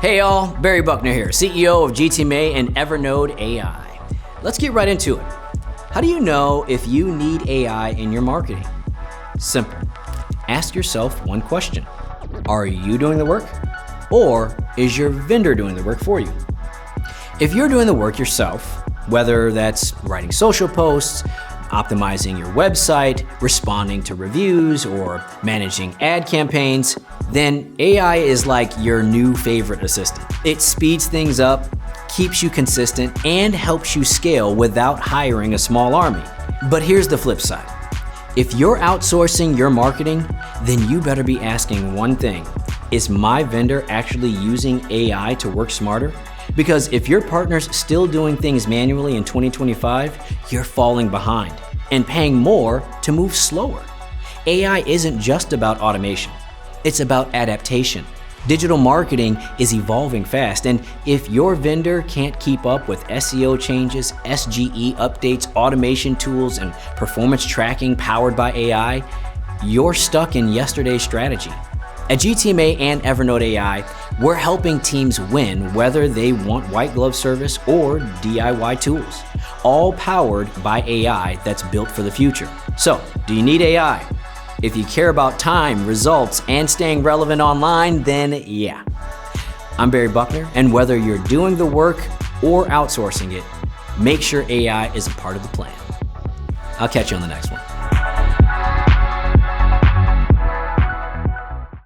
Hey y'all, Barry Buckner here, CEO of GTMA and EvernodeAI. Let's get right into it. How do you know if you need AI in your marketing? Simple. Ask yourself one question. Are you doing the work? Or is your vendor doing the work for you? If you're doing the work yourself, whether that's writing social posts, optimizing your website, responding to reviews, or managing ad campaigns, then AI is like your new favorite assistant. It speeds things up, keeps you consistent, and helps you scale without hiring a small army. But here's the flip side. If you're outsourcing your marketing, then you better be asking one thing. Is my vendor actually using AI to work smarter? Because if your partner's still doing things manually in 2025, you're falling behind and paying more to move slower. AI isn't just about automation. It's about adaptation. Digital marketing is evolving fast, and if your vendor can't keep up with SEO changes, SGE updates, automation tools, and performance tracking powered by AI, you're stuck in yesterday's strategy. At GTMA and EvernodeAI, we're helping teams win whether they want white glove service or DIY tools, all powered by AI that's built for the future. So, do you need AI? If you care about time, results, and staying relevant online, then yeah. I'm Barry Buckner, and whether you're doing the work or outsourcing it, make sure AI is a part of the plan. I'll catch you on the next one.